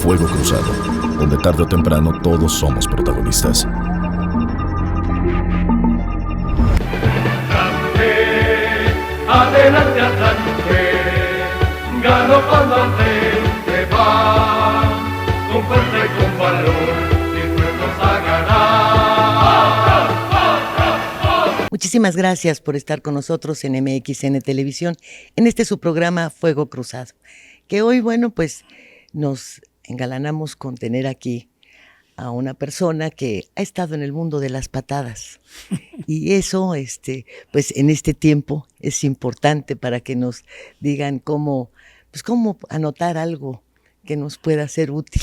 Fuego Cruzado, donde tarde o temprano todos somos protagonistas. Adelante Atlante, galopando al frente va, con fuerza y con valor, dispuestos a ganar. Muchísimas gracias por estar con nosotros en MXN Televisión, en este su programa Fuego Cruzado, que hoy, bueno, pues nos engalanamos con tener aquí a una persona que ha estado en el mundo de las patadas. Y eso, pues en este tiempo es importante para que nos digan cómo anotar algo que nos pueda ser útil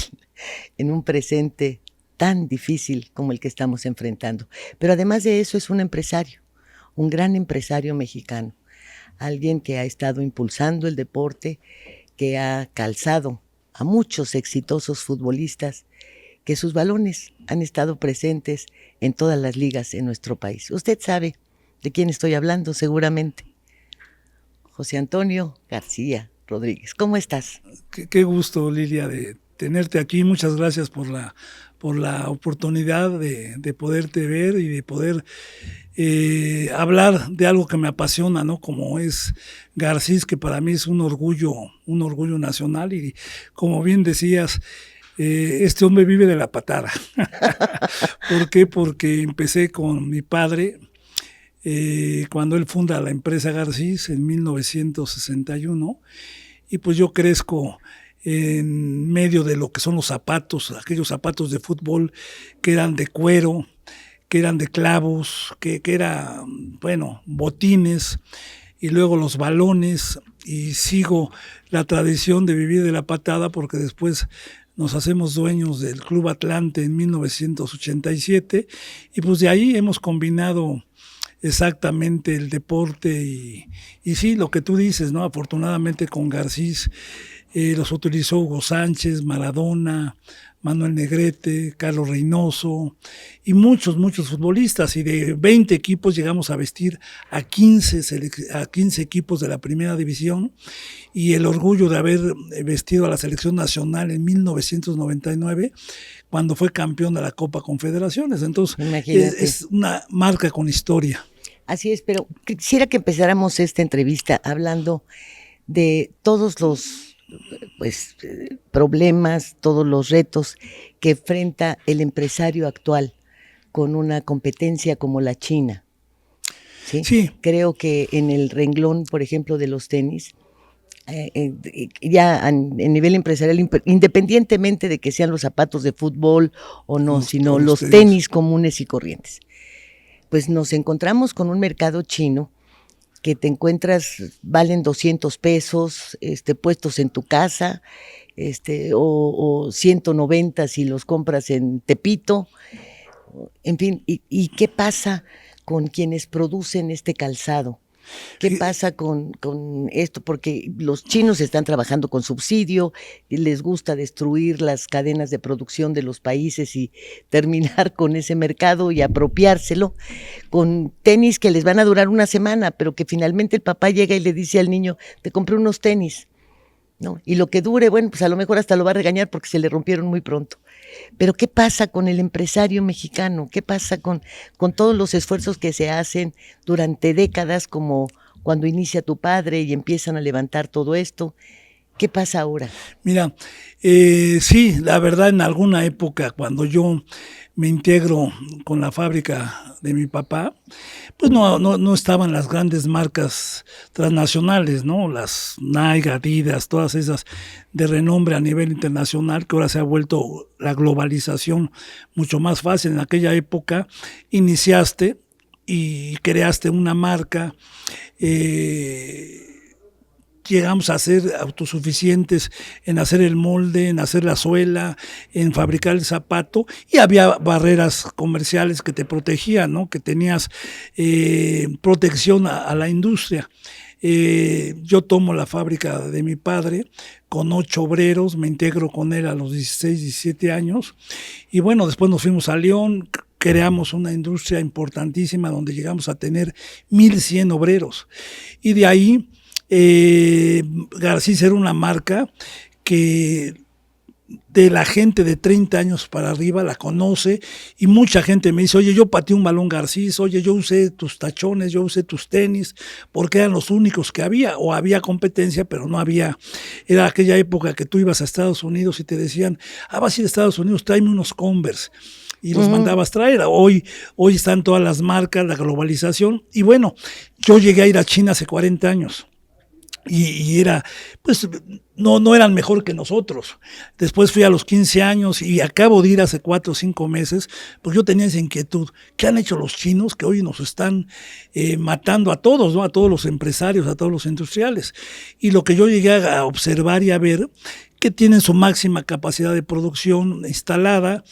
en un presente tan difícil como el que estamos enfrentando. Pero además de eso es un empresario, un gran empresario mexicano, alguien que ha estado impulsando el deporte, que ha calzado a muchos exitosos futbolistas, que sus balones han estado presentes en todas las ligas en nuestro país. Usted sabe de quién estoy hablando, seguramente. José Antonio García Rodríguez. ¿Cómo estás? Qué gusto, Lilia, de tenerte aquí. Muchas gracias por la oportunidad de poderte ver y de poder hablar de algo que me apasiona, ¿no? Como es Garcís, que para mí es un orgullo nacional. Y como bien decías, este hombre vive de la patada. ¿Por qué? Porque empecé con mi padre cuando él funda la empresa Garcís en 1961, y pues yo crezco en medio de lo que son los zapatos, aquellos zapatos de fútbol que eran de cuero, que eran de clavos, que eran, bueno, botines, y luego los balones, y sigo la tradición de vivir de la patada porque después nos hacemos dueños del Club Atlante en 1987, y pues de ahí hemos combinado exactamente el deporte y sí, lo que tú dices, ¿no? Afortunadamente con Garcís los utilizó Hugo Sánchez, Maradona, Manuel Negrete, Carlos Reynoso y muchos futbolistas, y de 20 equipos llegamos a vestir a 15 equipos de la primera división, y el orgullo de haber vestido a la selección nacional en 1999 cuando fue campeón de la Copa Confederaciones. Entonces es una marca con historia. Así es, pero quisiera que empezáramos esta entrevista hablando de todos los problemas, todos los retos que enfrenta el empresario actual con una competencia como la China. ¿Sí? Sí. Creo que en el renglón, por ejemplo, de los tenis, ya en nivel empresarial, independientemente de que sean los zapatos de fútbol o no, sino los tenis comunes y corrientes, pues nos encontramos con un mercado chino que te encuentras, valen 200 pesos, puestos en tu casa, o 190 si los compras en Tepito, en fin. ¿Y qué pasa con quienes producen este calzado? ¿Qué pasa con esto? Porque los chinos están trabajando con subsidio, y les gusta destruir las cadenas de producción de los países y terminar con ese mercado y apropiárselo, con tenis que les van a durar una semana, pero que finalmente el papá llega y le dice al niño, te compré unos tenis, ¿no? Y lo que dure, bueno, pues a lo mejor hasta lo va a regañar porque se le rompieron muy pronto. Pero ¿qué pasa con el empresario mexicano? ¿Qué pasa con todos los esfuerzos que se hacen durante décadas, como cuando inicia tu padre y empiezan a levantar todo esto? ¿Qué pasa ahora? Mira, sí, la verdad, en alguna época, cuando yo me integro con la fábrica de mi papá, pues no estaban las grandes marcas transnacionales, ¿no? Las Nike, Adidas, todas esas de renombre a nivel internacional, que ahora se ha vuelto la globalización mucho más fácil. En aquella época iniciaste y creaste una marca, llegamos a ser autosuficientes en hacer el molde, en hacer la suela, en fabricar el zapato, y había barreras comerciales que te protegían, ¿no? Que tenías protección a la industria. Yo tomo la fábrica de mi padre con 8 obreros, me integro con él a los 16, 17 años, y bueno, después nos fuimos a León, creamos una industria importantísima donde llegamos a tener 1,100 obreros, y de ahí Garcís era una marca que de la gente de 30 años para arriba la conoce, y mucha gente me dice, oye, yo pateé un balón Garcís, oye, yo usé tus tachones, yo usé tus tenis, porque eran los únicos que había, o había competencia, pero no había. Era aquella época que tú ibas a Estados Unidos y te decían, vas a ir a Estados Unidos, tráeme unos Converse, y los mandabas traer. Hoy están todas las marcas, la globalización, y bueno, yo llegué a ir a China hace 40 años. Y era, pues, no eran mejor que nosotros. Después fui a los 15 años y acabo de ir hace 4 o 5 meses, porque yo tenía esa inquietud. ¿Qué han hecho los chinos que hoy nos están matando a todos, ¿no? A todos los empresarios, a todos los industriales? Y lo que yo llegué a observar y a ver, que tienen su máxima capacidad de producción instalada,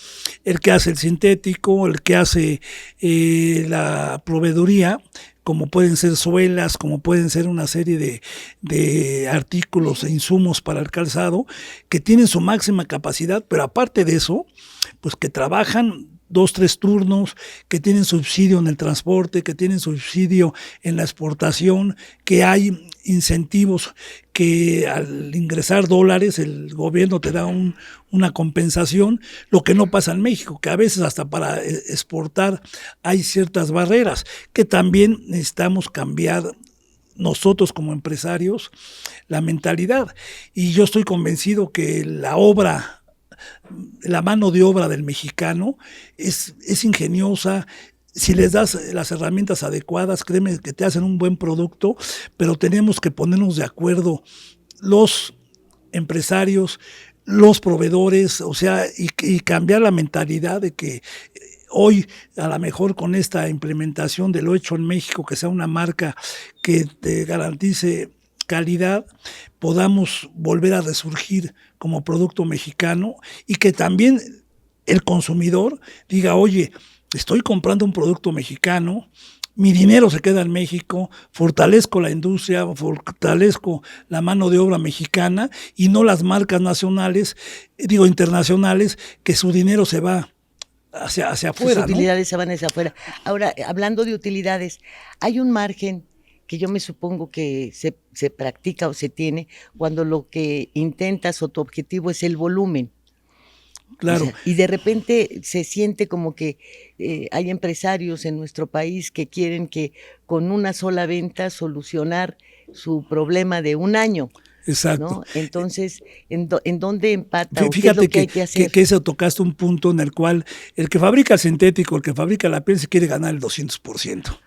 el que hace el sintético, el que hace la proveeduría, como pueden ser suelas, como pueden ser una serie de artículos e insumos para el calzado, que tienen su máxima capacidad, pero aparte de eso, pues que trabajan 2, 3 turnos, que tienen subsidio en el transporte, que tienen subsidio en la exportación, que hay incentivos, que al ingresar dólares el gobierno te da una compensación, lo que no pasa en México, que a veces hasta para exportar hay ciertas barreras, que también necesitamos cambiar nosotros como empresarios la mentalidad. Y yo estoy convencido que la mano de obra del mexicano es ingeniosa. Si les das las herramientas adecuadas, créeme que te hacen un buen producto, pero tenemos que ponernos de acuerdo los empresarios, los proveedores, o sea, y cambiar la mentalidad de que hoy, a lo mejor con esta implementación de lo hecho en México, que sea una marca que te garantice calidad, podamos volver a resurgir como producto mexicano, y que también el consumidor diga, oye, estoy comprando un producto mexicano, mi dinero se queda en México, fortalezco la industria, fortalezco la mano de obra mexicana, y no las marcas nacionales, internacionales, que su dinero se va hacia afuera. Sus utilidades se van hacia afuera. Ahora, hablando de utilidades, hay un margen que yo me supongo que se practica o se tiene cuando lo que intentas o tu objetivo es el volumen. Claro. O sea, y de repente se siente como que hay empresarios en nuestro país que quieren que con una sola venta solucionar su problema de un año. Exacto. ¿No? Entonces, ¿en dónde empata? Fíjate, ¿qué es lo que hay que hacer? Que eso tocaste un punto en el cual el que fabrica el sintético, el que fabrica la piel, se quiere ganar el 200%.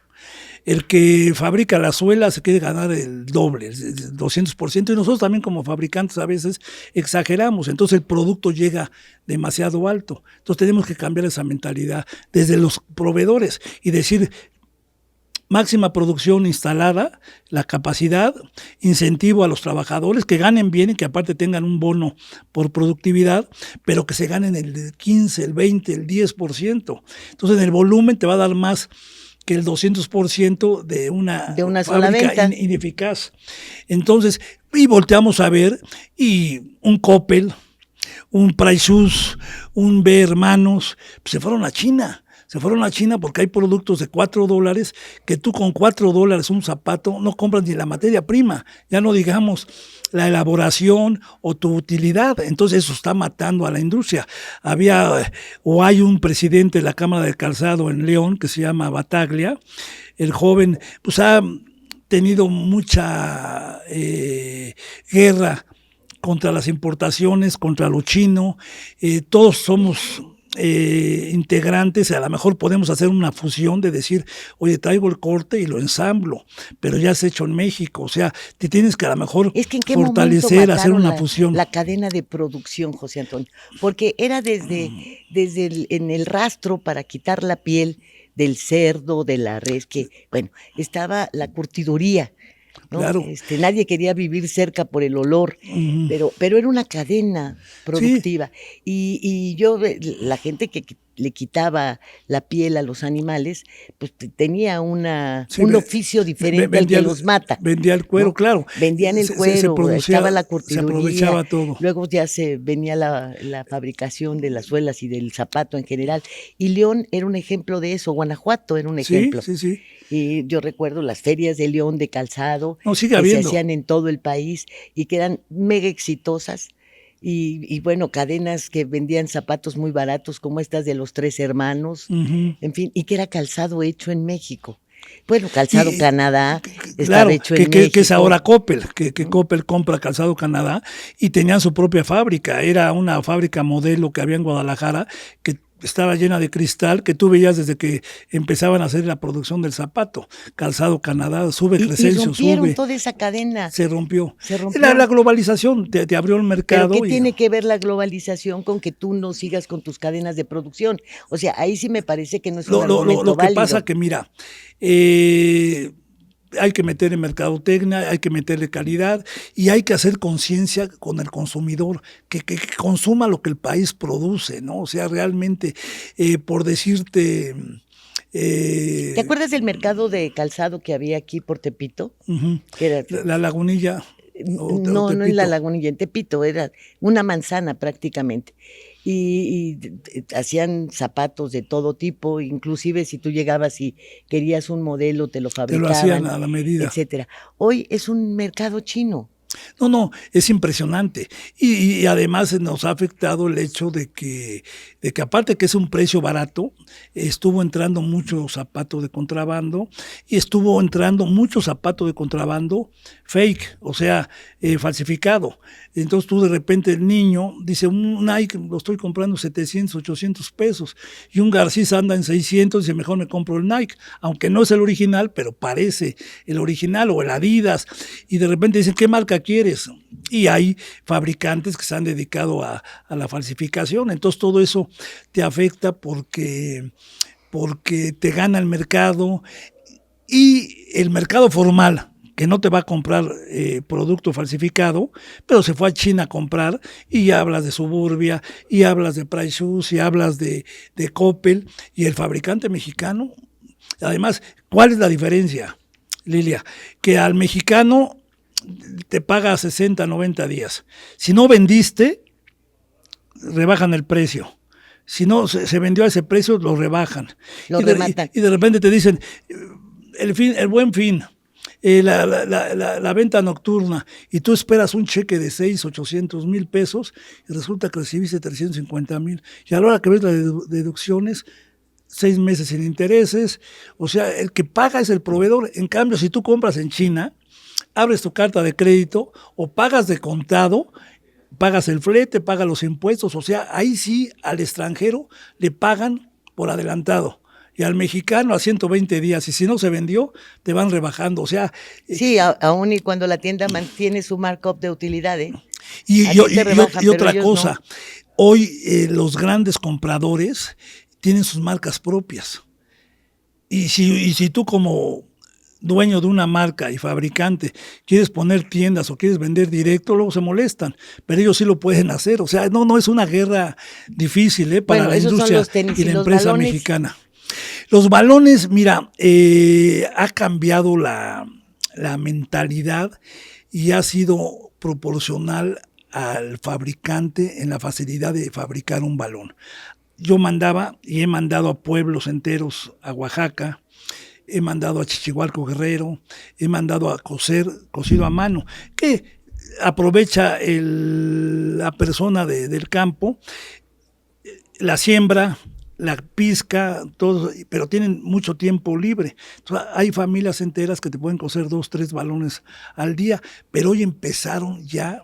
El que fabrica la suela se quiere ganar el doble, el 200%, y nosotros también como fabricantes a veces exageramos, entonces el producto llega demasiado alto. Entonces tenemos que cambiar esa mentalidad desde los proveedores y decir, máxima producción instalada, la capacidad, incentivo a los trabajadores que ganen bien y que aparte tengan un bono por productividad, pero que se ganen el 15, el 20, el 10%. Entonces en el volumen te va a dar más que el 200% de una sola fábrica venta ineficaz. Entonces, y volteamos a ver, y un Coppel, un Price Shoes, un B Hermanos, pues se fueron a China. Se fueron a China porque hay productos de $4 que tú con $4 un zapato no compras ni la materia prima, ya no digamos la elaboración o tu utilidad. Entonces eso está matando a la industria. Hay un presidente de la Cámara del Calzado en León que se llama Bataglia. El joven pues ha tenido mucha guerra contra las importaciones, contra lo chino. Todos somos integrantes, a lo mejor podemos hacer una fusión de decir, oye, traigo el corte y lo ensamblo, pero ya es hecho en México. O sea, te tienes que a lo mejor fortalecer, hacer una fusión. La cadena de producción, José Antonio, porque era desde en el rastro para quitar la piel del cerdo, de la res, que bueno, estaba la curtiduría, ¿no? Claro. Nadie quería vivir cerca por el olor, pero era una cadena productiva. Sí. Y yo, la gente que le quitaba la piel a los animales, pues tenía un oficio diferente al que los mata. Vendía el cuero, ¿no? Claro. Vendían el cuero, estaba la curtiduría. Se aprovechaba todo. Luego ya venía la fabricación de las suelas y del zapato en general. Y León era un ejemplo de eso, Guanajuato era un ejemplo. Sí. Y yo recuerdo las ferias de León de calzado sigue que habiendo. Se hacían en todo el país y que eran mega exitosas. y bueno, cadenas que vendían zapatos muy baratos como estas de los Tres Hermanos, en fin, y que era calzado hecho en México. Bueno, Calzado Canadá estaba Claro, hecho en México. que es ahora Coppel, que Coppel compra Calzado Canadá y tenían su propia fábrica. Era una fábrica modelo que había en Guadalajara que estaba llena de cristal, que tú veías desde que empezaban a hacer la producción del zapato. Calzado Canadá, sube Y Crescencio, rompieron sube. toda esa cadena. Se rompió. Se rompió. La globalización te abrió el mercado. Pero ¿qué tiene que ver la globalización con que tú no sigas con tus cadenas de producción? O sea, ahí sí me parece que no es un argumento Lo que válido. pasa que, mira, hay que meter en mercadotecnia, hay que meterle calidad y hay que hacer conciencia con el consumidor, que consuma lo que el país produce, ¿no? O sea, realmente, por decirte... ¿Te acuerdas del mercado de calzado que había aquí por Tepito? Que era, la Lagunilla. no en la Lagunilla, en Tepito, era una manzana prácticamente. Y hacían zapatos de todo tipo, inclusive si tú llegabas y querías un modelo, te lo fabricaban. Te lo hacían a la medida. Etcétera. Hoy es un mercado chino. No, es impresionante. Y además nos ha afectado el hecho de que aparte que es un precio barato, estuvo entrando mucho zapato de contrabando y estuvo entrando mucho zapato de contrabando fake, o sea, falsificado. Entonces tú de repente el niño dice, un Nike lo estoy comprando 700, 800 pesos y un Garcís anda en 600 y dice, mejor me compro el Nike, aunque no es el original, pero parece el original o el Adidas. Y de repente dicen, ¿qué marca quieres? Y hay fabricantes que se han dedicado a la falsificación. Entonces todo eso te afecta porque te gana el mercado y el mercado formal, que no te va a comprar producto falsificado, pero se fue a China a comprar y ya hablas de Suburbia, y hablas de Price Shoes, y hablas de Coppel, y el fabricante mexicano. Además, ¿cuál es la diferencia, Lilia? Que al mexicano te paga 60, 90 días. Si no vendiste, rebajan el precio. Si no se vendió a ese precio, lo rebajan. Lo rematan. Y de repente te dicen, el buen fin, la venta nocturna, y tú esperas un cheque de 600,800 pesos y resulta que recibiste 350,000. Y a la hora que ves las deducciones, 6 meses sin intereses, o sea, el que paga es el proveedor. En cambio, si tú compras en China, abres tu carta de crédito o pagas de contado, pagas el flete, pagas los impuestos, o sea, ahí sí al extranjero le pagan por adelantado. Y al mexicano a 120 días, y si no se vendió, te van rebajando, o sea... Sí, aún y cuando la tienda mantiene su markup de utilidad, ¿eh? Y otra cosa, no. Hoy los grandes compradores tienen sus marcas propias. Y si tú como dueño de una marca y fabricante quieres poner tiendas o quieres vender directo, luego se molestan, pero ellos sí lo pueden hacer. O sea, no es una guerra difícil para la industria y la empresa mexicana. Los balones, mira, ha cambiado la mentalidad y ha sido proporcional al fabricante en la facilidad de fabricar un balón. Yo mandaba y he mandado a pueblos enteros, a Oaxaca, he mandado a Chichihualco Guerrero, he mandado a coser, cosido a mano, que aprovecha la persona del campo, la siembra, la pizca, todo, pero tienen mucho tiempo libre. Entonces, hay familias enteras que te pueden coser 2, 3 balones al día, pero hoy empezaron ya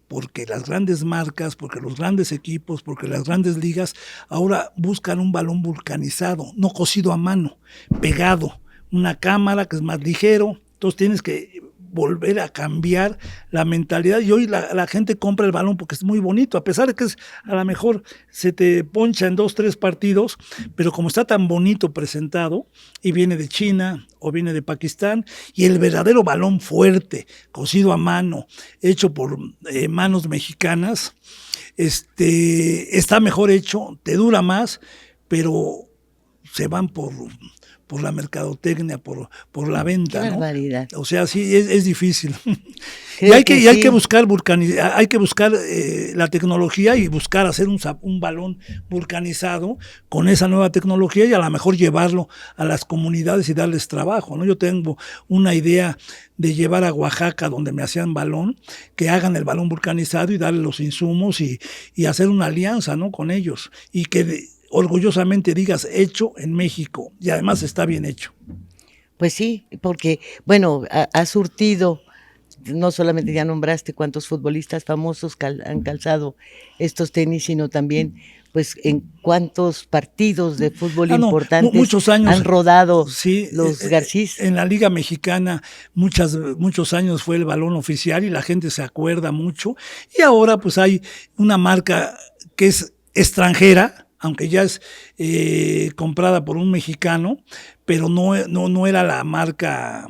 porque las grandes marcas, porque los grandes equipos, porque las grandes ligas ahora buscan un balón vulcanizado, no cosido a mano, pegado, una cámara que es más ligero. Entonces tienes que volver a cambiar la mentalidad, y hoy la gente compra el balón porque es muy bonito, a pesar de que a lo mejor se te poncha en 2, 3 partidos, pero como está tan bonito presentado y viene de China o viene de Pakistán, y el verdadero balón fuerte, cosido a mano, hecho por manos mexicanas, está mejor hecho, te dura más, pero se van por por la mercadotecnia, por la venta, Qué ¿no? barbaridad. O sea, sí, es difícil. Creo Hay que que sí. buscar la tecnología y buscar hacer un balón vulcanizado con esa nueva tecnología y a lo mejor llevarlo a las comunidades y darles trabajo, ¿no? Yo tengo una idea de llevar a Oaxaca, donde me hacían balón, que hagan el balón vulcanizado y darle los insumos y hacer una alianza, ¿no? Con ellos y que orgullosamente digas hecho en México y además está bien hecho. Pues sí, porque, bueno, ha surtido, no solamente ya nombraste cuántos futbolistas famosos han calzado estos tenis, sino también, pues, en cuántos partidos de fútbol importantes muchos años han rodado sí, los Garcís. En la Liga Mexicana muchos años fue el balón oficial y la gente se acuerda mucho. Y ahora pues hay una marca que es extranjera, aunque ya es comprada por un mexicano, pero no era la marca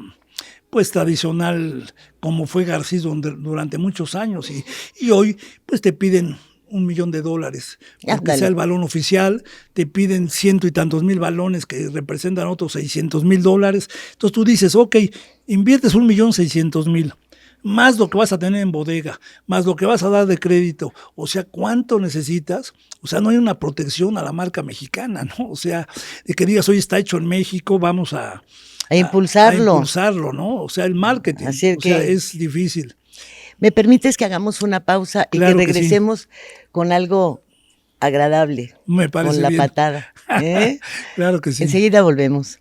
pues tradicional como fue Garcís durante muchos años y hoy pues te piden $1 millón, porque sea el balón oficial, te piden 100 y tantos mil balones que representan otros $600,000, entonces tú dices, ok, inviertes $1,600,000, más lo que vas a tener en bodega, más lo que vas a dar de crédito, o sea, ¿cuánto necesitas? O sea, no hay una protección a la marca mexicana, ¿no? O sea, de que digas, hoy está hecho en México, vamos a impulsarlo. A impulsarlo, ¿no? O sea, el marketing. Así o sea, es difícil. ¿Me permites que hagamos una pausa y Claro que que regresemos con algo agradable? Me parece con la bien. patada. Claro que sí. Enseguida volvemos.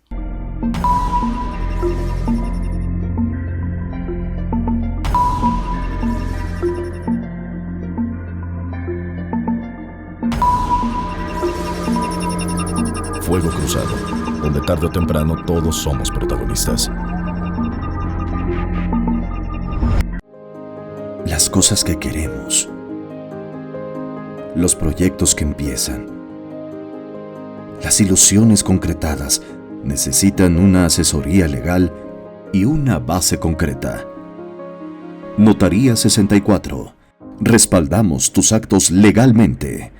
Fuego Cruzado, donde tarde o temprano todos somos protagonistas. Las cosas que queremos, los proyectos que empiezan, las ilusiones concretadas necesitan una asesoría legal y una base concreta. Notaría 64. Respaldamos tus actos legalmente.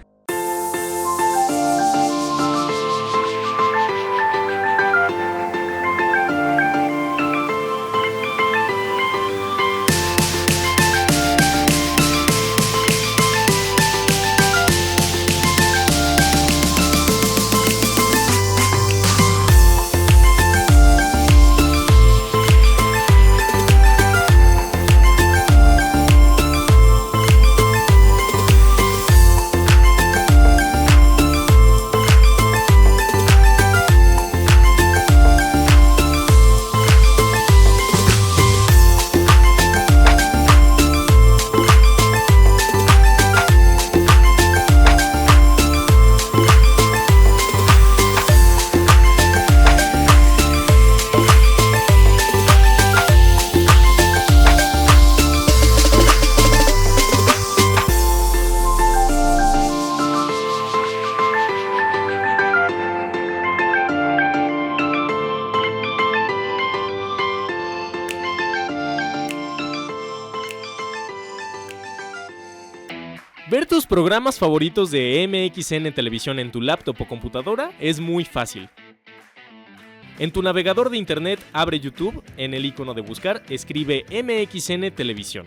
Ver tus programas favoritos de MXN Televisión en tu laptop o computadora es muy fácil. En tu navegador de internet abre YouTube, en el icono de buscar escribe MXN Televisión.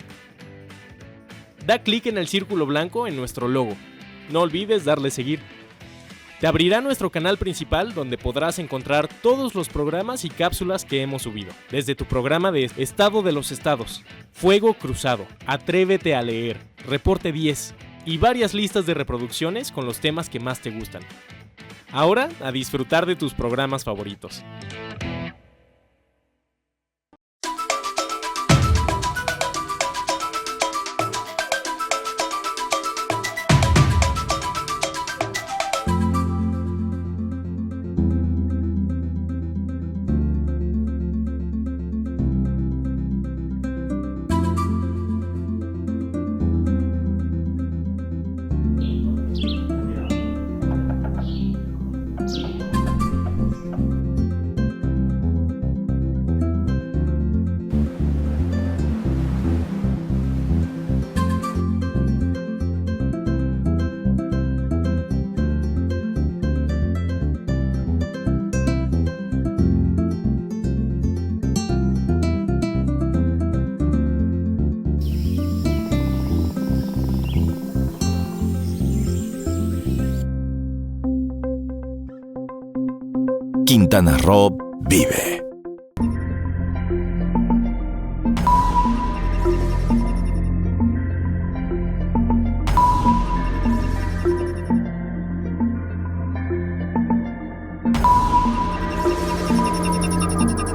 Da clic en el círculo blanco en nuestro logo. No olvides darle seguir. Te abrirá nuestro canal principal donde podrás encontrar todos los programas y cápsulas que hemos subido, desde tu programa de Estado de los Estados, Fuego Cruzado, Atrévete a leer, Reporte 10 y varias listas de reproducciones con los temas que más te gustan. Ahora, a disfrutar de tus programas favoritos. Quintana Roo vive.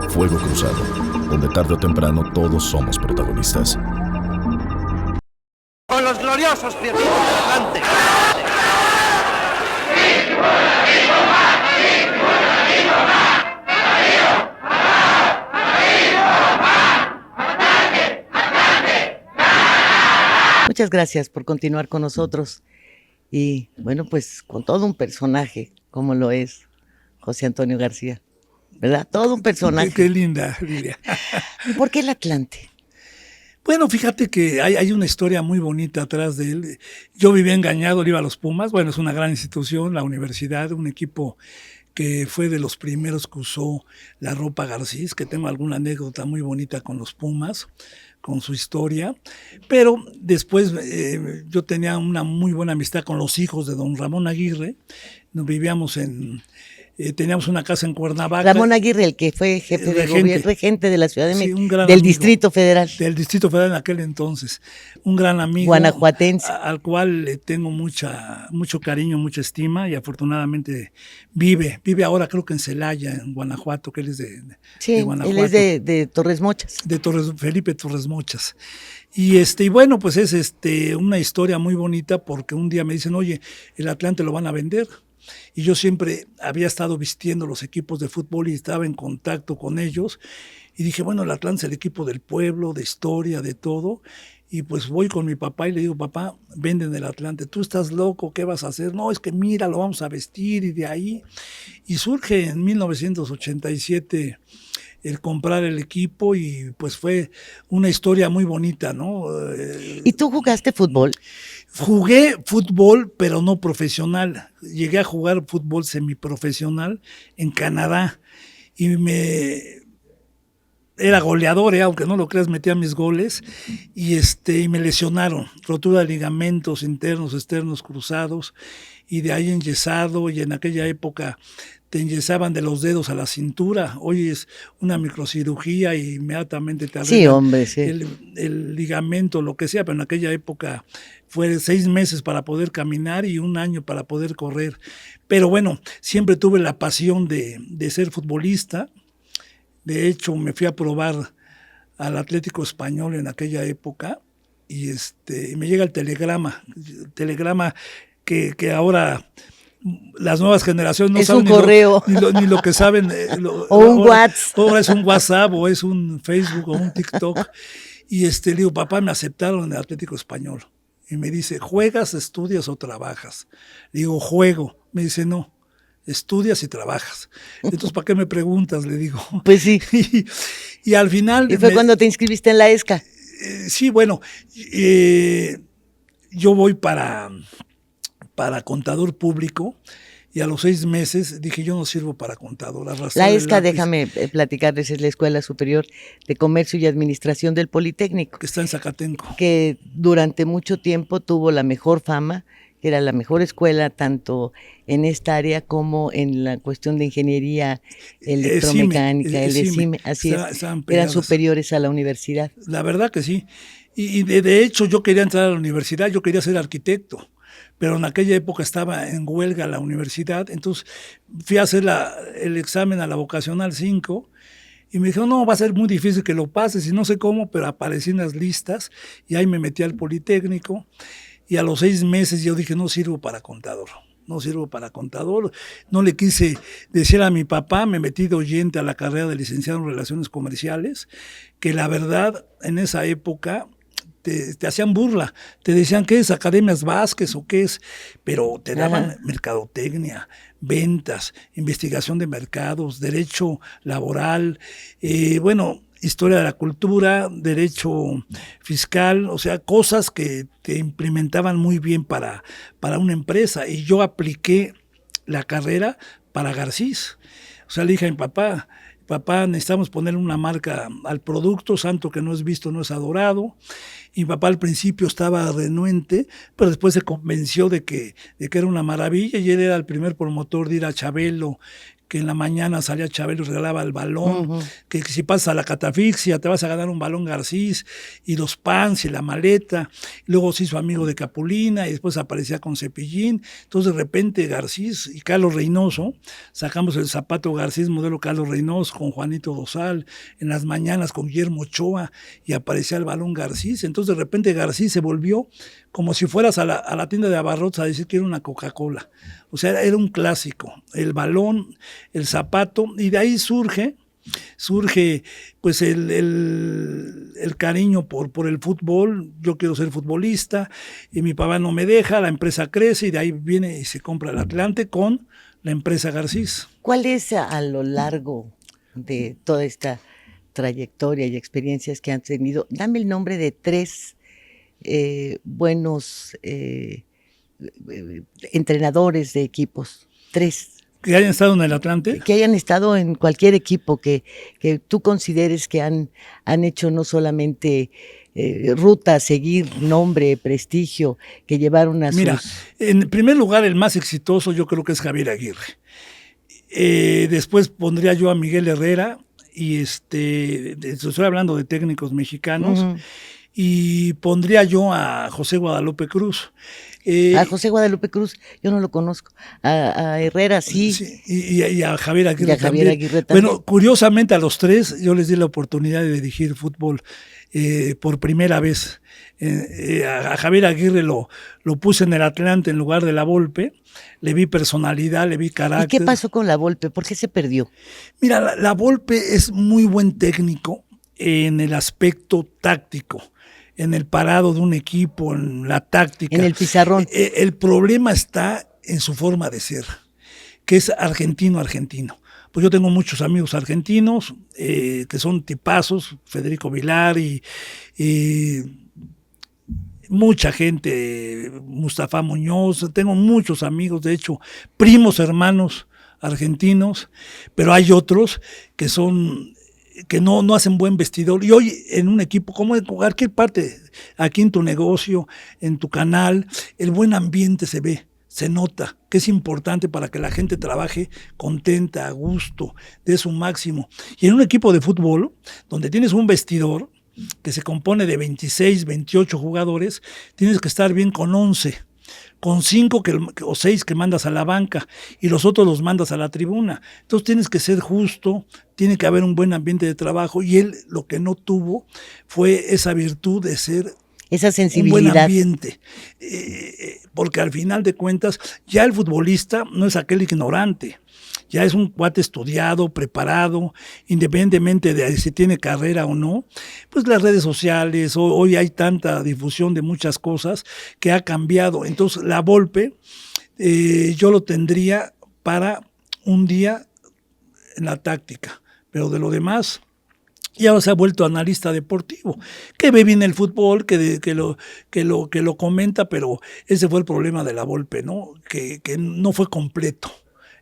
Fuego Cruzado, donde tarde o temprano todos somos protagonistas. Con los gloriosos Prietos de Atlante. Muchas gracias por continuar con nosotros. Y bueno, pues con todo un personaje, como lo es José Antonio García, ¿verdad? Todo un personaje. Qué linda, Lilia. ¿Y por qué el Atlante? Bueno, fíjate que hay una historia muy bonita atrás de él. Yo vivía engañado, le iba a los Pumas. Bueno, es una gran institución, la universidad, un equipo que fue de los primeros que usó la ropa Garcís, que tengo alguna anécdota muy bonita con los Pumas, con su historia. Pero después yo tenía una muy buena amistad con los hijos de don Ramón Aguirre. Nos vivíamos teníamos una casa en Cuernavaca. Ramón Aguirre, el que fue jefe de gobierno, regente de la Ciudad de Sí, México, un gran del amigo. Distrito Federal. Del Distrito Federal en aquel entonces. Un gran amigo. Guanajuatense. Al cual le tengo mucho cariño, mucha estima, y afortunadamente vive ahora creo que en Celaya, en Guanajuato, que él es de Sí, Guanajuato. él es de Torres Mochas. De Felipe Torres Mochas. Y bueno, pues es una historia muy bonita, porque un día me dicen, oye, el Atlante lo van a vender. Y yo siempre había estado vistiendo los equipos de fútbol y estaba en contacto con ellos. Y dije, bueno, el Atlante es el equipo del pueblo, de historia, de todo. Y pues voy con mi papá y le digo, papá, venden el Atlante. ¿Tú estás loco? ¿Qué vas a hacer? No, es que mira, lo vamos a vestir, y de ahí. Y surge en 1987 el comprar el equipo, y pues fue una historia muy bonita, ¿no? ¿Y tú jugaste fútbol? Jugué fútbol, pero no profesional. Llegué a jugar fútbol semiprofesional en Canadá, y era goleador, aunque no lo creas, metía mis goles, y me lesionaron, rotura de ligamentos internos, externos cruzados, y de ahí enyesado. Y en aquella época te enyesaban de los dedos a la cintura. Hoy es una microcirugía y inmediatamente te arreglan Sí, hombre, sí. el ligamento, lo que sea, pero en aquella época fue 6 meses para poder caminar y 1 año para poder correr. Pero bueno, siempre tuve la pasión de ser futbolista. De hecho, me fui a probar al Atlético Español en aquella época, y me llega el telegrama que ahora las nuevas generaciones no es saben un correo. ni lo que saben. O un WhatsApp. Ahora es un WhatsApp, o es un Facebook, o un TikTok. Y le digo, papá, me aceptaron en el Atlético Español. Y me dice, ¿juegas, estudias o trabajas? Le digo, juego. Me dice, no, estudias y trabajas. Entonces, ¿para qué me preguntas? Le digo. Pues sí. Y al final... ¿Y fue cuando te inscribiste en la ESCA? Sí, bueno, yo voy para contador público, y a los 6 meses dije, yo no sirvo para contador. La ESCA, déjame platicarles, es la Escuela Superior de Comercio y Administración del Politécnico, que está en Zacatenco. Que durante mucho tiempo tuvo la mejor fama, que era la mejor escuela tanto en esta área como en la cuestión de ingeniería electromecánica, el ESIME, así es, eran superiores a la universidad. La verdad que sí. Y de hecho yo quería entrar a la universidad, yo quería ser arquitecto, pero en aquella época estaba en huelga la universidad. Entonces fui a hacer el examen a la vocacional 5, y me dijo, no, va a ser muy difícil que lo pases, y no sé cómo, pero aparecí en las listas, y ahí me metí al Politécnico. Y a los 6 meses yo dije, no sirvo para contador. No le quise decir a mi papá, me metí de oyente a la carrera de licenciado en Relaciones Comerciales, que la verdad en esa época te hacían burla, te decían, ¿qué es? ¿Academias Vázquez o qué es? Pero te daban mercadotecnia, ventas, investigación de mercados, derecho laboral, historia de la cultura, derecho fiscal, o sea, cosas que te implementaban muy bien para una empresa. Y yo apliqué la carrera para Garcís. O sea, le dije a mi papá, necesitamos poner una marca al producto, santo que no es visto, no es adorado. Y mi papá al principio estaba renuente, pero después se convenció de que era una maravilla, y él era el primer promotor de ir a Chabelo, que en la mañana salía Chabelo y regalaba el balón, que si pasas a la catafixia te vas a ganar un balón Garcís, y los pants y la maleta. Luego se hizo amigo de Capulina y después aparecía con Cepillín. Entonces de repente Garcís y Carlos Reynoso, sacamos el zapato Garcís modelo Carlos Reynoso con Juanito Dosal, en las mañanas con Guillermo Ochoa, y aparecía el balón Garcís. Entonces de repente Garcís se volvió como si fueras a la tienda de abarrotes a decir que era una Coca-Cola. O sea, era un clásico, el balón, el zapato, y de ahí surge pues el cariño por el fútbol. Yo quiero ser futbolista y mi papá no me deja, la empresa crece y de ahí viene y se compra el Atlante con la empresa Garcís. ¿Cuál es a lo largo de toda esta trayectoria y experiencias que han tenido? Dame el nombre de 3 buenos entrenadores de equipos, 3. ¿Que hayan estado en el Atlante? Que hayan estado en cualquier equipo, que tú consideres que han hecho no solamente ruta a seguir, nombre, prestigio, que llevaron a Mira, en primer lugar, el más exitoso yo creo que es Javier Aguirre. Después pondría yo a Miguel Herrera, y estoy hablando de técnicos mexicanos, y pondría yo a José Guadalupe Cruz. A José Guadalupe Cruz, yo no lo conozco. A Herrera sí. Y a Javier Aguirre, también. Bueno, curiosamente a los 3 yo les di la oportunidad de dirigir fútbol por primera vez. A Javier Aguirre lo puse en el Atlante en lugar de la Volpe. Le vi personalidad, le vi carácter. ¿Y qué pasó con la Volpe? ¿Por qué se perdió? Mira, la Volpe es muy buen técnico en el aspecto táctico, en el parado de un equipo, en la táctica. En el pizarrón. El problema está en su forma de ser, que es argentino. Pues yo tengo muchos amigos argentinos que son tipazos, Federico Vilar y mucha gente, Mustafa Muñoz, tengo muchos amigos, de hecho, primos hermanos argentinos, pero hay otros que no hacen buen vestidor. Y hoy en un equipo, como en cualquier parte, aquí en tu negocio, en tu canal, el buen ambiente se ve, se nota, que es importante para que la gente trabaje contenta, a gusto, dé su máximo. Y en un equipo de fútbol, donde tienes un vestidor que se compone de 26, 28 jugadores, tienes que estar bien con 11. Con 5 o 6 que mandas a la banca y los otros los mandas a la tribuna. Entonces tienes que ser justo, tiene que haber un buen ambiente de trabajo, y él lo que no tuvo fue esa virtud de ser esa sensibilidad, un buen ambiente, porque al final de cuentas ya el futbolista no es aquel ignorante, ya es un cuate estudiado, preparado, independientemente de si tiene carrera o no. Pues las redes sociales, hoy hay tanta difusión de muchas cosas que ha cambiado. Entonces la Volpe yo lo tendría para un día en la táctica, pero de lo demás ya se ha vuelto analista deportivo, que ve bien el fútbol, que lo comenta, pero ese fue el problema de la Volpe, ¿no? Que no fue completo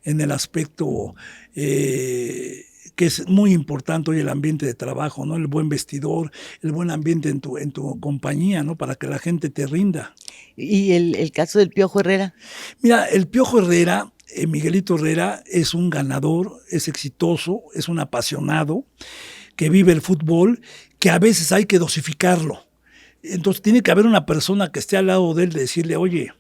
en el aspecto que es muy importante hoy, el ambiente de trabajo, ¿no? El buen vestidor, el buen ambiente en tu compañía, ¿no? Para que la gente te rinda. ¿Y el caso del Piojo Herrera? Mira, el Piojo Herrera, Miguelito Herrera, es un ganador, es exitoso, es un apasionado, que vive el fútbol, que a veces hay que dosificarlo. Entonces tiene que haber una persona que esté al lado de él, de decirle, oye,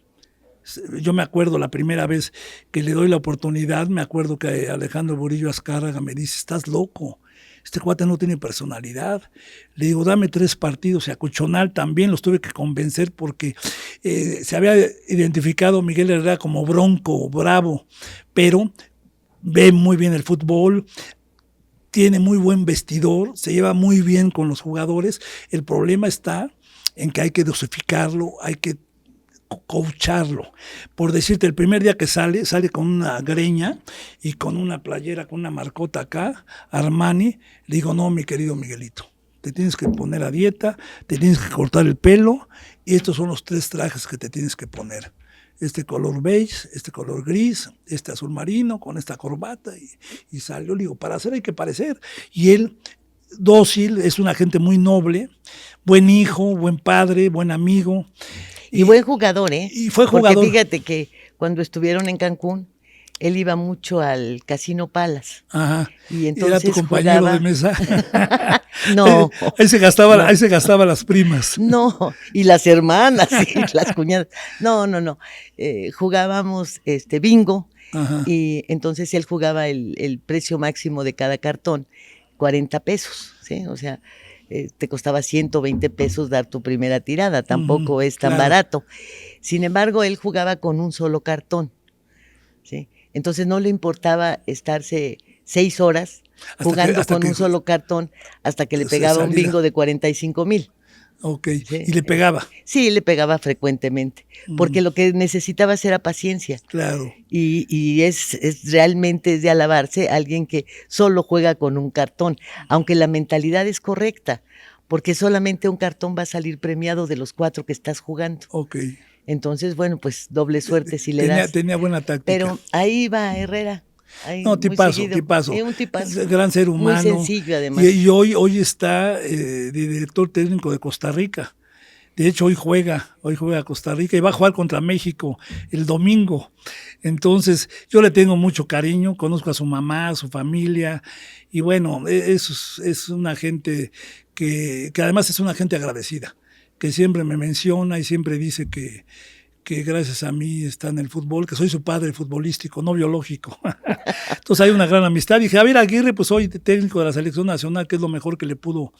yo me acuerdo la primera vez que le doy la oportunidad, me acuerdo que Alejandro Burillo Azcárraga me dice, estás loco, este cuate no tiene personalidad. Le digo, dame 3 partidos, y a Cuchonal también los tuve que convencer porque se había identificado Miguel Herrera como bronco, bravo, pero ve muy bien el fútbol, tiene muy buen vestidor, se lleva muy bien con los jugadores. El problema está en que hay que dosificarlo, hay que coacharlo. Por decirte, el primer día que sale con una greña y con una playera, con una marcota acá, Armani. Le digo, no, mi querido Miguelito, te tienes que poner a dieta, te tienes que cortar el pelo, y estos son los 3 trajes que te tienes que poner. Este color beige, este color gris, este azul marino, con esta corbata, y salió. Le digo, para hacer hay que parecer. Y él, dócil, es una gente muy noble, buen hijo, buen padre, buen amigo. Y buen jugador, ¿eh? Y fue jugador. Porque fíjate que cuando estuvieron en Cancún, él iba mucho al Casino Palace. Ajá. Y ¿Era entonces tu compañero jugaba... de mesa? No. Ahí se gastaba las primas. No, y las hermanas, y las cuñadas. No. Jugábamos bingo, Ajá. y entonces él jugaba el precio máximo de cada cartón, 40 pesos, ¿sí? O sea, te costaba 120 pesos dar tu primera tirada, tampoco es tan claro. barato. Sin embargo, él jugaba con un solo cartón, ¿sí? Entonces no le importaba estarse 6 horas jugando con un solo cartón hasta que le pegaba un bingo de 45,000. Ok, Sí. y le pegaba. Sí, le pegaba frecuentemente, porque lo que necesitaba era paciencia. Claro. Y es realmente de alabarse alguien que solo juega con un cartón, aunque la mentalidad es correcta, porque solamente un cartón va a salir premiado de los 4 que estás jugando. Ok. Entonces, bueno, pues doble suerte si le das. Tenía buena táctica. Pero ahí va Herrera. No, tipazo. Un tipazo. Gran ser humano. Muy sencillo, además. Y hoy está de director técnico de Costa Rica. De hecho, hoy juega a Costa Rica y va a jugar contra México el domingo. Entonces, yo le tengo mucho cariño, conozco a su mamá, a su familia, y bueno, es una gente que además es una gente agradecida, que siempre me menciona y siempre dice que gracias a mí está en el fútbol, que soy su padre futbolístico, no biológico. Entonces hay una gran amistad. Y Javier Aguirre, pues hoy técnico de la selección nacional, que es lo mejor que le pudo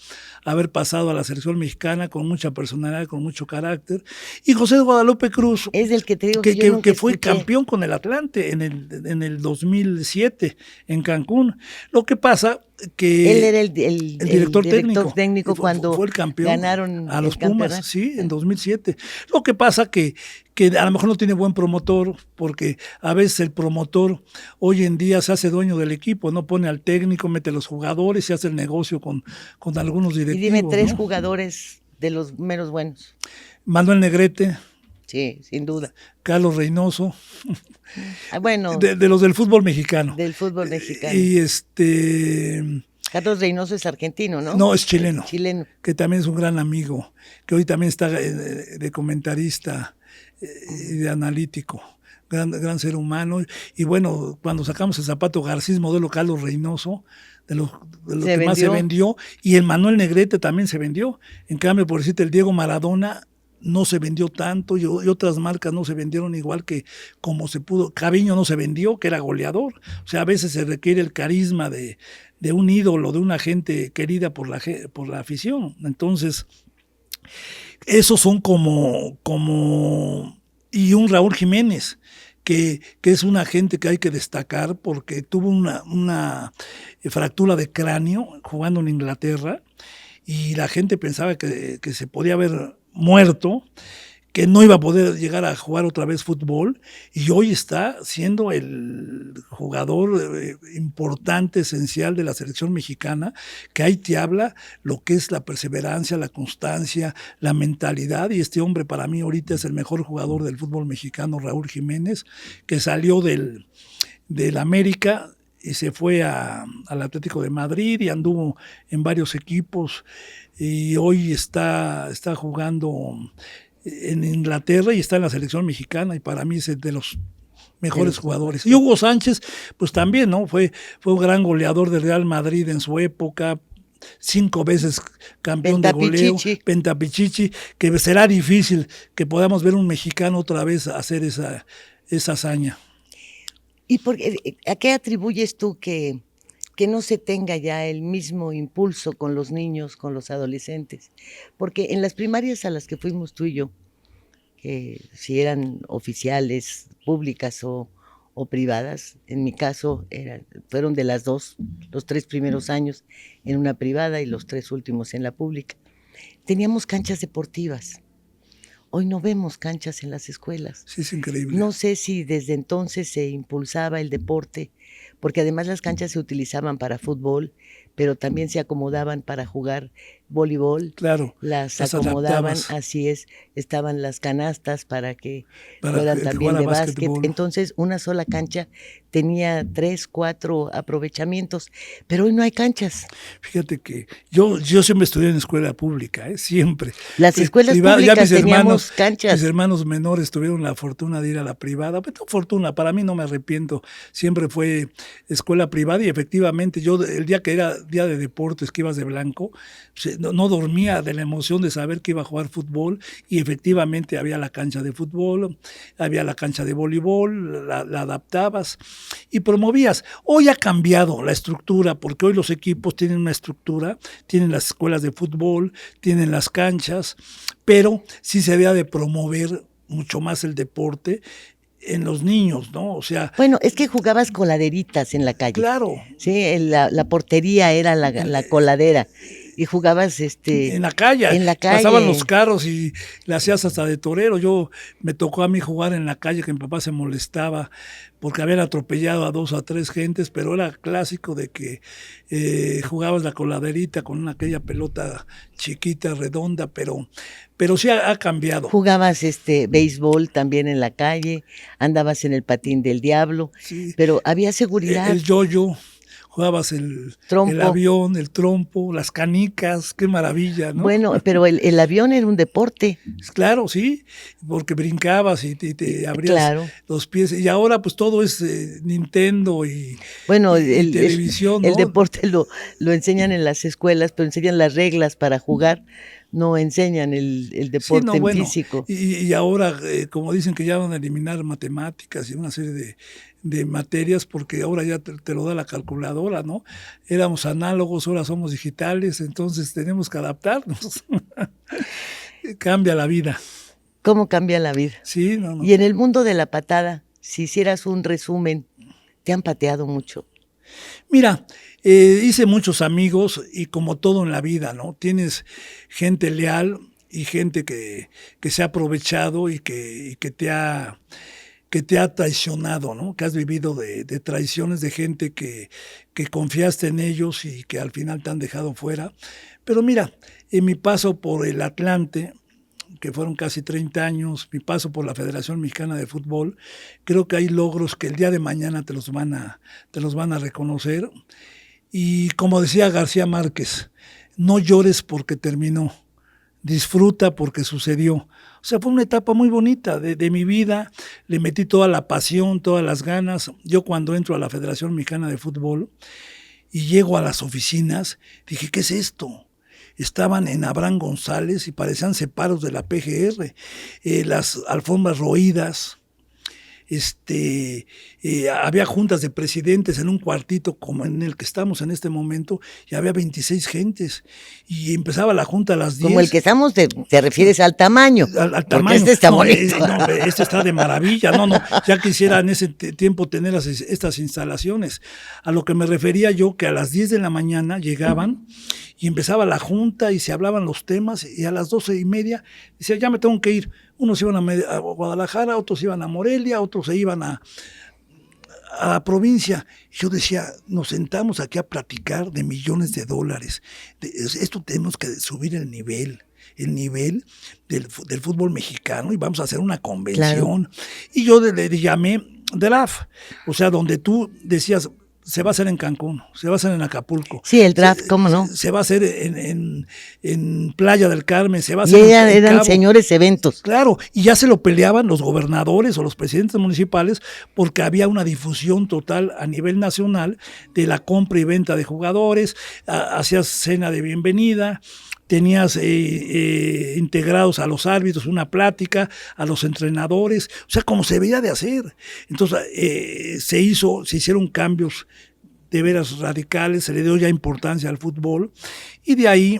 haber pasado a la selección mexicana, con mucha personalidad, con mucho carácter. Y José Guadalupe Cruz, es del que te digo que yo nunca que fue escuché. campeón con el Atlante en el 2007 en Cancún. Lo que pasa que él era el director técnico cuando fue el campeón ganaron a los el campeonato. Pumas, sí, en 2007. Lo que pasa que a lo mejor no tiene buen promotor, porque a veces el promotor hoy en día se hace dueño del equipo, no pone al técnico, mete a los jugadores y hace el negocio con algunos directivos. Y dime 3 ¿no? jugadores de los menos buenos. Manuel Negrete. Sí, sin duda. Carlos Reynoso. Bueno. De los del fútbol mexicano. Del fútbol mexicano. Y Carlos Reynoso es argentino, ¿no? No, es chileno. Chileno. Que también es un gran amigo, que hoy también está de comentarista y de analítico. Gran ser humano. Y bueno, cuando sacamos el zapato Garcís modelo Carlos Reynoso, de lo que más se vendió, y el Manuel Negrete también se vendió. En cambio, por decirte, el Diego Maradona no se vendió tanto, y otras marcas no se vendieron igual que como se pudo. Caviño no se vendió, que era goleador. O sea, a veces se requiere el carisma de un ídolo, de una gente querida por la afición. Entonces, esos son como y un Raúl Jiménez, que es una gente que hay que destacar porque tuvo una fractura de cráneo jugando en Inglaterra, y la gente pensaba que se podía haber muerto, que no iba a poder llegar a jugar otra vez fútbol, y hoy está siendo el jugador importante, esencial de la selección mexicana, que ahí te habla lo que es la perseverancia, la constancia, la mentalidad, y este hombre para mí ahorita es el mejor jugador del fútbol mexicano, Raúl Jiménez, que salió del América y se fue al Atlético de Madrid y anduvo en varios equipos, y hoy está jugando en Inglaterra y está en la selección mexicana, y para mí es de los mejores jugadores. Y Hugo Sánchez, pues también, ¿no? Fue un gran goleador del Real Madrid en su época, 5 veces campeón de goleo, Pentapichichi, que será difícil que podamos ver un mexicano otra vez hacer esa hazaña. ¿Y a qué atribuyes tú que no se tenga ya el mismo impulso con los niños, con los adolescentes? Porque en las primarias a las que fuimos tú y yo, que si eran oficiales, públicas o privadas, en mi caso fueron de las 2, los 3 primeros años en una privada y los 3 últimos en la pública, teníamos canchas deportivas. Hoy no vemos canchas en las escuelas. Sí, es increíble. No sé si desde entonces se impulsaba el deporte, porque además las canchas se utilizaban para fútbol, pero también se acomodaban para jugar voleibol, Claro, las las acomodaban, adaptabas. así es, estaban las canastas para que Para fueran que también jugara de básquet. básquetbol. Entonces, una sola cancha tenía 3, 4 aprovechamientos, pero hoy no hay canchas. Fíjate que yo siempre estudié en escuela pública, siempre. Las escuelas Privada, ya públicas teníamos canchas. Mis hermanos menores tuvieron la fortuna de ir a la privada, pero fortuna, para mí no me arrepiento, siempre fue escuela privada y efectivamente yo el día que era día de deportes, que ibas de blanco, no dormía de la emoción de saber que iba a jugar fútbol y efectivamente había la cancha de fútbol, había la cancha de voleibol, la adaptabas y promovías. Hoy ha cambiado la estructura porque hoy los equipos tienen una estructura, tienen las escuelas de fútbol, tienen las canchas, pero sí se debe de promover mucho más el deporte en los niños, ¿no? O sea, Bueno, es que jugabas coladeritas en la calle. claro, Sí, la portería era la coladera y jugabas en la calle, pasaban los carros y le hacías hasta de torero. Me tocó a mí jugar en la calle, que mi papá se molestaba porque habían atropellado a 2 o 3 gentes, pero era clásico de que jugabas la coladerita con aquella pelota chiquita, redonda, pero sí ha cambiado. Jugabas béisbol también en la calle, andabas en el patín del diablo, Sí. pero había seguridad. El yo-yo, jugabas el Trompo. avión, el trompo, las canicas, qué maravilla, ¿no? Bueno, pero el avión era un deporte. Claro, sí, porque brincabas y te abrías Claro. los pies. Y ahora pues todo es Nintendo y, Bueno, y televisión, el ¿no? deporte lo enseñan en las escuelas, pero enseñan las reglas para jugar, no enseñan el Sí, deporte no, bueno, físico. y ahora, como dicen que ya van a eliminar matemáticas y una serie de materias, porque ahora ya te lo da la calculadora, ¿no? Éramos análogos, ahora somos digitales, entonces tenemos que adaptarnos. Cambia la vida. ¿Cómo cambia la vida? Sí, no. Y en el mundo de la patada, si hicieras un resumen, ¿te han pateado mucho? Mira, hice muchos amigos y como todo en la vida, ¿no? Tienes gente leal y gente que se ha aprovechado y que te ha traicionado, ¿no? Que has vivido de traiciones de gente que confiaste en ellos y que al final te han dejado fuera. Pero mira, en mi paso por el Atlante, que fueron casi 30 años, mi paso por la Federación Mexicana de Fútbol, creo que hay logros que el día de mañana te los van a reconocer. Y como decía García Márquez, no llores porque terminó, disfruta porque sucedió. O sea, fue una etapa muy bonita de mi vida, le metí toda la pasión, todas las ganas. Yo cuando entro a la Federación Mexicana de Fútbol y llego a las oficinas, dije, ¿qué es esto? Estaban en Abraham González y parecían separos de la PGR, las alfombras roídas, había juntas de presidentes en un cuartito como en el que estamos en este momento y había 26 gentes y empezaba la junta a las 10. Como el que estamos, te refieres al tamaño. Al porque tamaño. este está bonito. Este está de maravilla. No, ya quisiera en ese tiempo tener estas instalaciones. A lo que me refería yo, que a las 10 de la mañana llegaban y empezaba la junta y se hablaban los temas y a las 12:30 decía, ya me tengo que ir. Unos iban a Guadalajara, otros iban a Morelia, otros se iban a la provincia. Yo decía, nos sentamos aquí a platicar de millones de dólares. Esto tenemos que subir el nivel del fútbol mexicano y vamos a hacer una convención. Claro. Y yo le llamé draft, o sea, donde tú decías, se va a hacer en Cancún, se va a hacer en Acapulco. Sí, el draft, ¿cómo no? Se va a hacer en Playa del Carmen, se va a hacer en eran Cabo. Señores eventos. Claro, y ya se lo peleaban los gobernadores o los presidentes municipales porque había una difusión total a nivel nacional de la compra y venta de jugadores, hacías cena de bienvenida, tenías integrados a los árbitros una plática, a los entrenadores, o sea, como se debía de hacer. Entonces se hicieron cambios de veras radicales, se le dio ya importancia al fútbol y de ahí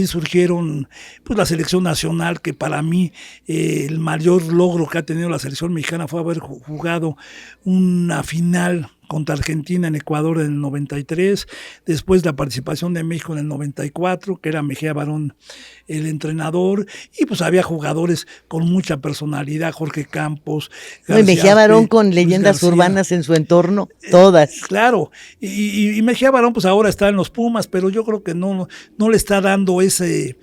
surgieron pues la selección nacional, que para mí el mayor logro que ha tenido la selección mexicana fue haber jugado una final contra Argentina en Ecuador en el 93, después la participación de México en el 94, que era Mejía Barón el entrenador, y pues había jugadores con mucha personalidad, Jorge Campos, y Mejía Barón con leyendas urbanas en su entorno, todas. Claro, y Mejía Barón pues ahora está en los Pumas, pero yo creo que no le está dando ese...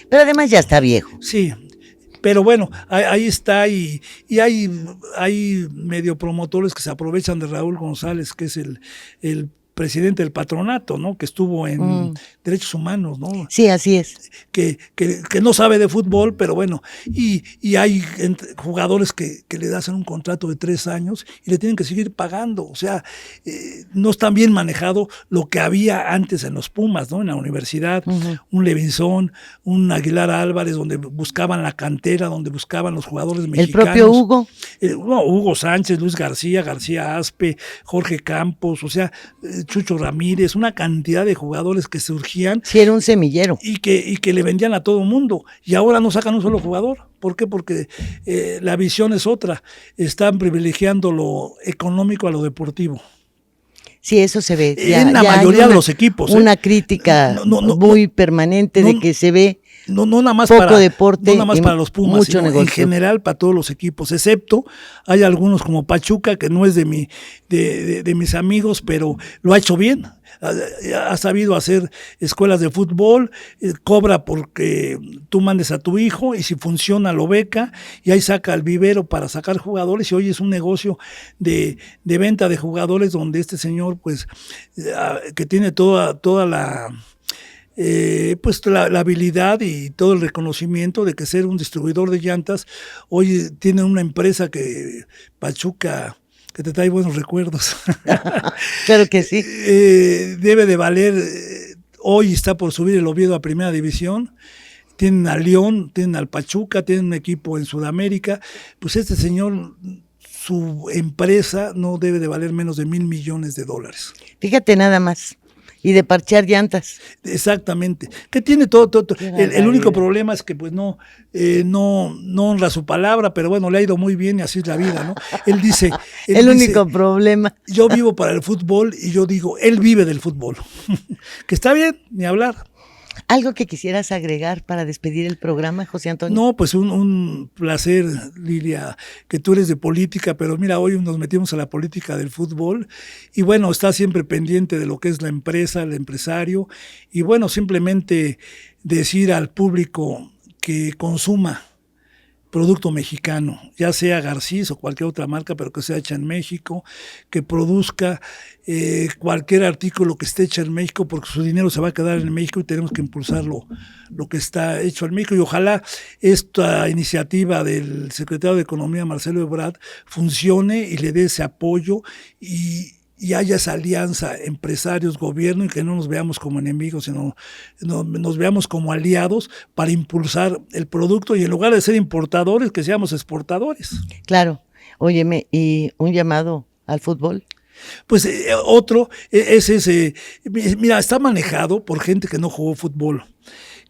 Pero además ya está viejo. Sí, pero bueno, ahí está, y hay medio promotores que se aprovechan de Raúl González, que es el presidente del patronato, ¿no? Que estuvo en Derechos Humanos, ¿no? Sí, así es. Que no sabe de fútbol, pero bueno, y hay jugadores que le hacen un contrato de 3 años y le tienen que seguir pagando, o sea, no está bien manejado lo que había antes en los Pumas, ¿no? En la universidad, un Levinson, un Aguilar Álvarez, donde buscaban la cantera, donde buscaban los jugadores mexicanos. El propio Hugo. Hugo Sánchez, Luis García Aspe, Jorge Campos, o sea, Chucho Ramírez, una cantidad de jugadores que surgían. Sí, era un semillero. Y que le vendían a todo mundo. Y ahora no sacan un solo jugador. ¿Por qué? Porque la visión es otra. Están privilegiando lo económico a lo deportivo. Sí, eso se ve. En la mayoría de los equipos. Una crítica muy permanente de que se ve no nada más poco para deporte, no nada más para los Pumas, mucho sino negocio. En general para todos los equipos, excepto hay algunos como Pachuca, que no es de mis amigos, pero lo ha hecho bien. Ha sabido hacer escuelas de fútbol, cobra porque tú mandes a tu hijo, y si funciona lo beca, y ahí saca el vivero para sacar jugadores, y hoy es un negocio de venta de jugadores, donde este señor pues que tiene toda la pues la habilidad y todo el reconocimiento de que ser un distribuidor de llantas, hoy tiene una empresa que Pachuca, que te trae buenos recuerdos. Claro que sí. Debe de valer, hoy está por subir el Oviedo a Primera División, tienen a León, tienen al Pachuca, tienen un equipo en Sudamérica, pues este señor, su empresa no debe de valer menos de $1,000 millones. Fíjate nada más. Y de parchear llantas. Exactamente. Que tiene todo. El único problema es que pues no honra su palabra, pero bueno, le ha ido muy bien y así es la vida, ¿no? Él dice... el único problema. Yo vivo para el fútbol, y yo digo, él vive del fútbol. Que está bien, ni hablar. ¿Algo que quisieras agregar para despedir el programa, José Antonio? No, pues un placer, Lilia, que tú eres de política, pero mira, hoy nos metimos a la política del fútbol, y bueno, está siempre pendiente de lo que es la empresa, el empresario, y bueno, simplemente decir al público que consuma producto mexicano, ya sea Garcís o cualquier otra marca, pero que sea hecha en México, que produzca cualquier artículo que esté hecho en México, porque su dinero se va a quedar en México y tenemos que impulsar lo que está hecho en México. Y ojalá esta iniciativa del secretario de Economía, Marcelo Ebrard, funcione y le dé ese apoyo y haya esa alianza empresarios, gobierno, y que no nos veamos como enemigos, sino nos veamos como aliados para impulsar el producto, y en lugar de ser importadores, que seamos exportadores. Claro. Óyeme, ¿y un llamado al fútbol? Pues otro es ese, mira, está manejado por gente que no jugó fútbol,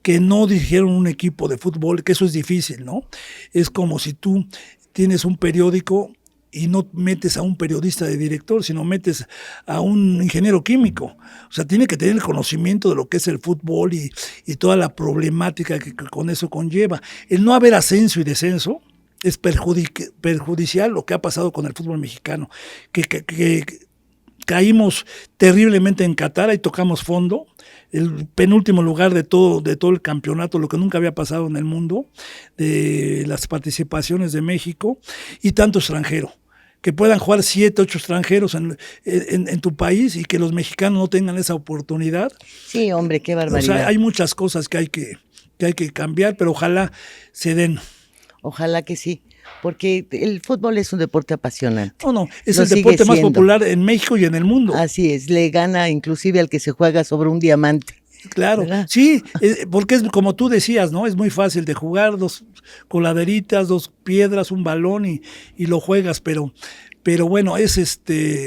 que no dirigieron un equipo de fútbol, que eso es difícil, ¿no? Es como si tú tienes un periódico y no metes a un periodista de director, sino metes a un ingeniero químico. O sea, tiene que tener el conocimiento de lo que es el fútbol y toda la problemática que con eso conlleva. El no haber ascenso y descenso es perjudicial lo que ha pasado con el fútbol mexicano, que caímos terriblemente en Qatar y tocamos fondo, el penúltimo lugar de todo el campeonato, lo que nunca había pasado en el mundo, de las participaciones de México, y tanto extranjero, que puedan jugar 7, 8 extranjeros en tu país, y que los mexicanos no tengan esa oportunidad. Sí, hombre, qué barbaridad. O sea, hay muchas cosas que hay que cambiar, pero ojalá se den. Ojalá que sí, porque el fútbol es un deporte apasionante. No, es el deporte más popular en México y en el mundo. Así es, le gana inclusive al que se juega sobre un diamante. Claro, ¿verdad? Sí, porque es como tú decías, ¿no? Es muy fácil de jugar, 2 coladeritas, 2 piedras, un balón y lo juegas, pero bueno, es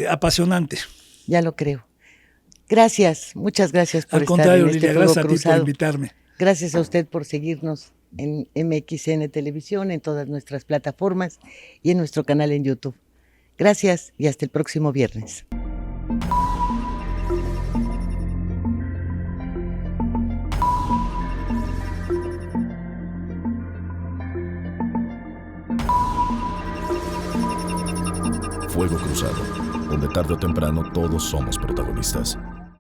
apasionante. Ya lo creo. Gracias, muchas gracias por estar en este Lilia, Fuego gracias Cruzado. A ti por invitarme. Gracias a usted por seguirnos en MXN Televisión, en todas nuestras plataformas y en nuestro canal en YouTube. Gracias y hasta el próximo viernes. Fuego Cruzado, donde tarde o temprano todos somos protagonistas.